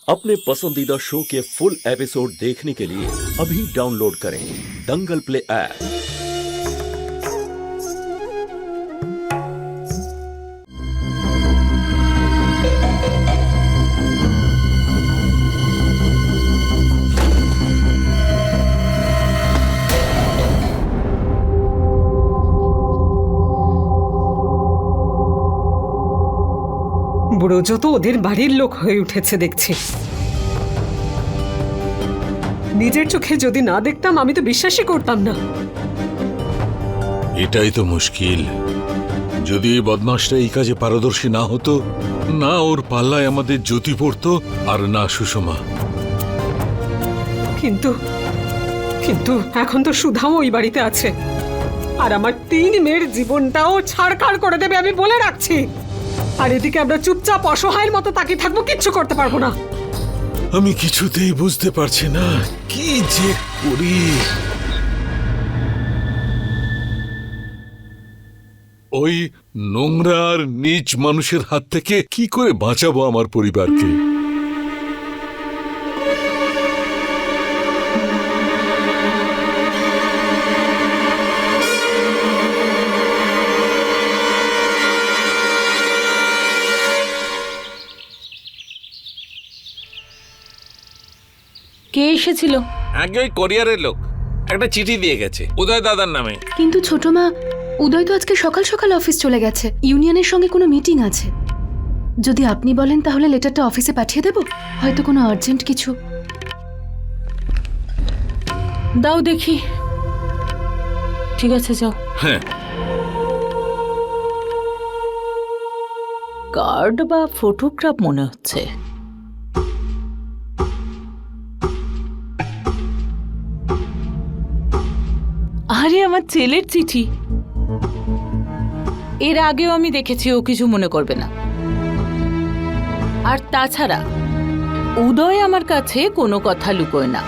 अपने पसंदीदा शो के फुल एपिसोड देखने के लिए अभी डाउनलोड करें दंगल प्ले ऐप। ব্রজ তো ওদের বাড়ির লোক হয়ে উঠেছে দেখছি। নিজের চোখে যদি না দেখতাম আমি তো বিশ্বাসই করতাম না। এটাই তো মুশকিল। যদি এই বদমাশটা এই কাজে পারদর্শী না হতো, না ওর পাল্লায় আমাদের জ্যোতি পড়তো, আর না সুষমা। কিন্তু কিন্তু এখন তো সুধাও ওই বাড়িতে আছে, আর আমার 3 মেয়ের জীবনটাও ছাড়খাড় করে দেবে আমি বলে রাখছি। আর এদিকে আমরা চুপচাপ অসহায়ের মতো তাকিয়ে থাকবো, কিচ্ছু করতে পারবো না। আমি কিছুতেই বুঝতে পারছি না কি যে করি। ওই নোংরা আর নীচ মানুষের হাত থেকে কি করে বাঁচাবো আমার পরিবারকে? কে এসেছিল? আগে ওই কোরিয়ারের লোক একটা চিঠি দিয়ে গেছে উদয় দাদার নামে। কিন্তু ছোট মা, উদয় তো আজকে সকাল সকাল অফিস চলে গেছে। ইউনিয়নের সঙ্গে কোনো মিটিং আছে। যদি আপনি বলেন তাহলে লেটারটা অফিসে পাঠিয়ে দেব, হয়তো কোনো আর্জেন্ট কিছু। দাও দেখি। ঠিক আছে, যাও। হ্যাঁ, কার্ড বা ফটোগ্রাফ মনে হচ্ছে। আরে আমার ছেলের চিঠি। এর আগেও আমি দেখেছি, ও কিছু মনে করবে না। আর তাছাড়া উদয় আমার কাছে কোনো কথা লুকোয় না।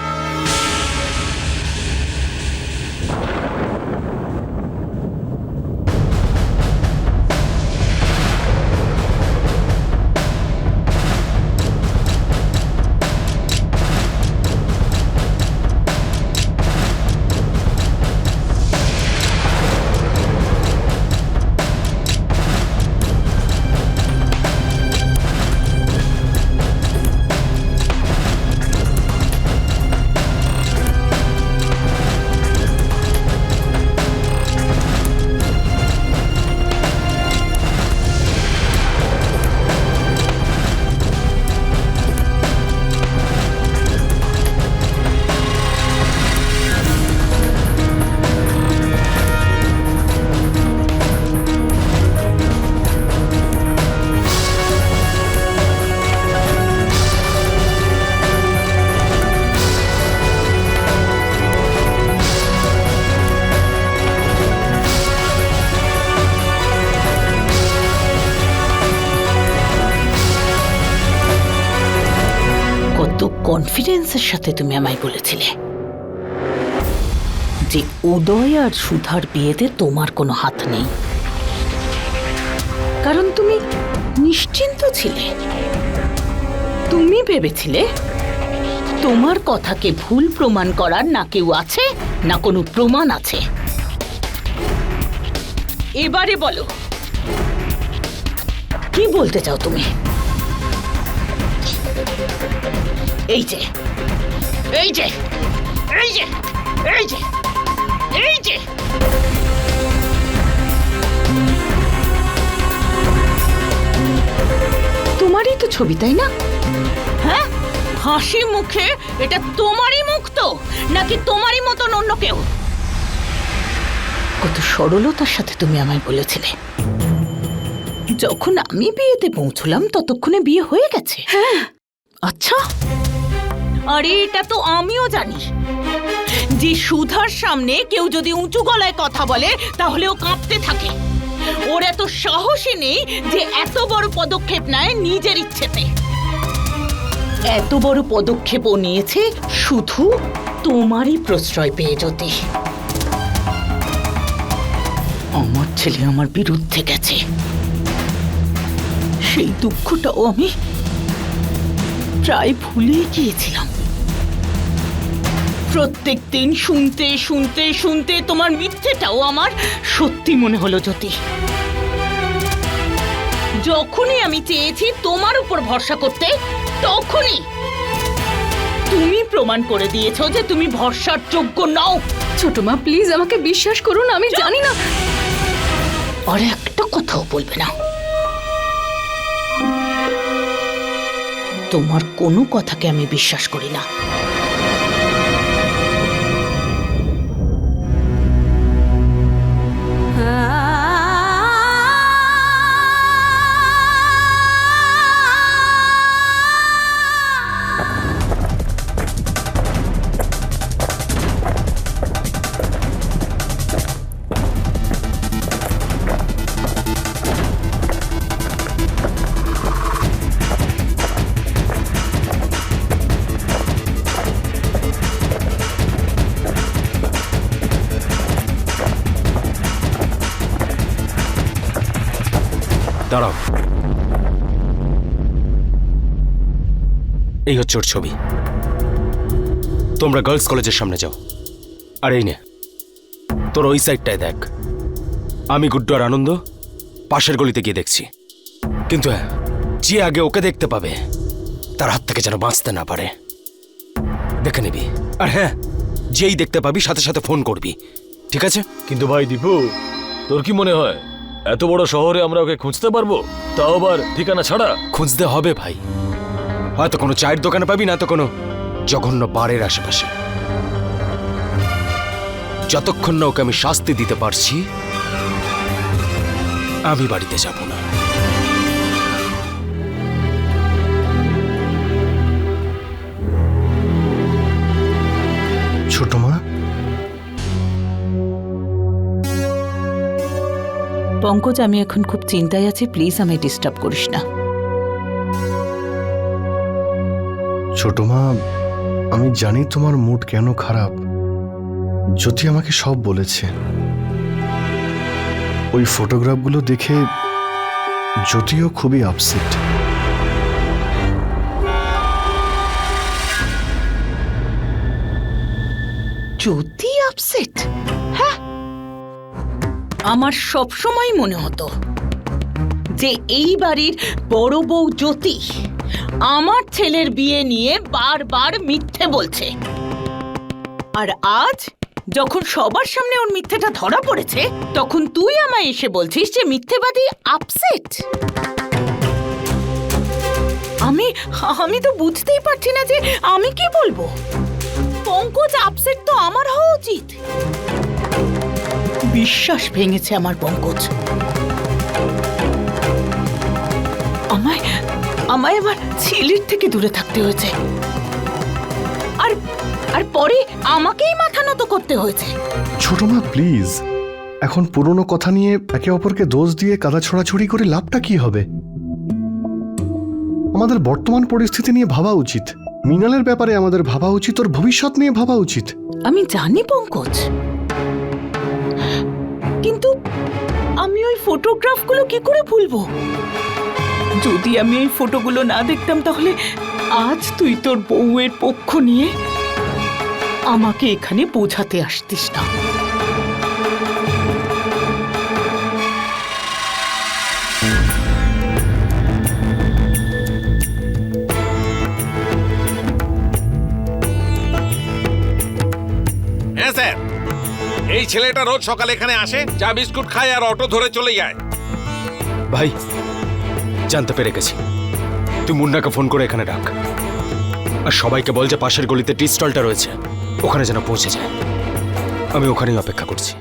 কনফিডেন্সের সাথে তুমি আমায় বলেছিলে যে উদয় আর সুধার বিয়েতে তোমার কোনো হাত নেই, কারণ তুমি নিশ্চিন্ত ছিলে। তুমি ভেবেছিলে তোমার কথাকে ভুল প্রমাণ করার না কেউ আছে, না কোনো প্রমাণ আছে। এবারে বলো, কি বলতে চাও তুমি? এই যে এই যে এই যে এই যে এই যে তোমারই তো ছবি, তাই না? হ্যাঁ, হাসি মুখে এটা তোমারই মুখ তো, নাকি তোমারই মতন অন্য কেউ? কত সরলতার সাথে তুমি আমায় বলেছিলে যখন আমি বিয়েতে পৌঁছলাম ততক্ষণে বিয়ে হয়ে গেছে। হ্যাঁ, আচ্ছা। আরে এটা তো আমিও জানি যে সুধার সামনে কেউ যদি উঁচু গলায় কথা বলে তাহলে ও কাঁপতে থাকে। ওর এত সাহসই নেই যে এত বড় পদক্ষেপ নেয় নিজের ইচ্ছেতে। এত বড় পদক্ষেপ ও নিয়েছে শুধু তোমারই প্রশ্রয় পেয়ে। জ্যোতি, আমার ছেলে আমার বিরুদ্ধে গেছে, সেই দুঃখটাও আমি প্রায় ভুলেই গিয়েছিলাম। প্রত্যেক দিন শুনতে শুনতে শুনতে তোমার মিথ্যেটাও আমার সত্যি মনে হলো জ্যোতি। যখনই আমি চেয়েছি তোমার উপর ভরসা করতে, তখনই তুমি প্রমাণ করে দিয়েছো যে তুমি ভরসার যোগ্য নও। ছোট মা প্লিজ আমাকে বিশ্বাস করুন, আমি জানি না। আর একটা কথাও বলবে না। তোমার কোনো কথাকে আমি বিশ্বাস করি না। দাঁড়াও, এই হচ্ছে ওর ছবি। তোমরা গার্লস কলেজের সামনে যাও। আর এই নে, তোর ওই সাইডটায় দেখ। আমি গুড্ডু আর আনন্দ পাশের গলিতে গিয়ে দেখছি। কিন্তু হ্যাঁ, যে আগে ওকে দেখতে পাবে তার হাত থেকে যেন বাঁচতে না পারে। দেখে নিবি। আর হ্যাঁ, যেই দেখতে পাবি সাথে সাথে ফোন করবি, ঠিক আছে? কিন্তু ভাই দীপু, তোর কি মনে হয় এত বড় শহরে আমরা ওকে খুঁজতে পারবো, তাও আবার ঠিকানা ছাড়া? খুঁজতে হবে ভাই। হয়তো কোনো চায়ের দোকানে পাবি, না তো কোনো জঘন্য বারের আশেপাশে। যতক্ষণ না ওকে আমি শাস্তি দিতে পারছি, আমি বাড়িতে যাব না। ছোট মা, পঙ্কজ, আমি এখন খুব চিন্তায় আছি, প্লিজ আমায় ডিস্টার্ব করিস না। ছোট মা, আমি জানি তোমার মুড কেন খারাপ। জ্যোতি আমাকে সব বলেছে। ওই ফটোগ্রাফগুলো দেখে জ্যোতিও খুবই আপসেট। জ্যোতি আপসেট? হ্যাঁ, আমার সব সময় মনে হতো যে এই বাড়ির বড় বউ জ্যোতি আমার ছেলের বিয়ে নিয়ে বারবার মিথ্যে বলছে। আর আজ যখন সবার সামনে ওর মিথ্যেটা ধরা পড়েছে, তখন তুই আমায় এসে বলছিস যে মিথ্যেবাদী আপসেট। আমি তো বুঝতেই পারছি না যে আমি কি বলবো। পঙ্কজ, আপসেট তো আমার হওয়া উচিত। বিশ্বাস ভেঙেছে আমার পঙ্কজ। আমায় আমার ছেলের থেকে দূরে থাকতে হয়েছে, আর পরে আমাকেই মাথা নত করতে হয়েছে। ছোট মা প্লিজ, এখন পুরনো কথা নিয়ে একে অপরকে দোষ দিয়ে কাদা ছড়াছড়ি করে লাভটা কি হবে? আমাদের বর্তমান পরিস্থিতি নিয়ে ভাবা উচিত। মৃণালের ব্যাপারে আমাদের ভাবা উচিত, ওর ভবিষ্যৎ নিয়ে ভাবা উচিত। আমি জানি পঙ্কজ, কিন্তু আমি ওই ফটোগ্রাফগুলো কি করে ভুলবো? যদি আমি এই ফটোগুলো না দেখতাম, তাহলে আজ তুই তোর বউয়ের পক্ষ নিয়ে আমাকে এখানে বোঝাতে আসতিস না। হ্যাঁ স্যার, এই ছেলেটা রোজ সকালে এখানে আসে, চা বিস্কুট খায় আর অটো ধরে চলে যায়। ভাই, জানতে পেরে গেছি। তুই মুন্নাকে ফোন করে এখানে রাখ, আর সবাইকে বল যে পাশের গলিতে টি স্টলটা রয়েছে, ওখানে যেন পৌঁছে যায়। আমি ওখানেই অপেক্ষা করছি।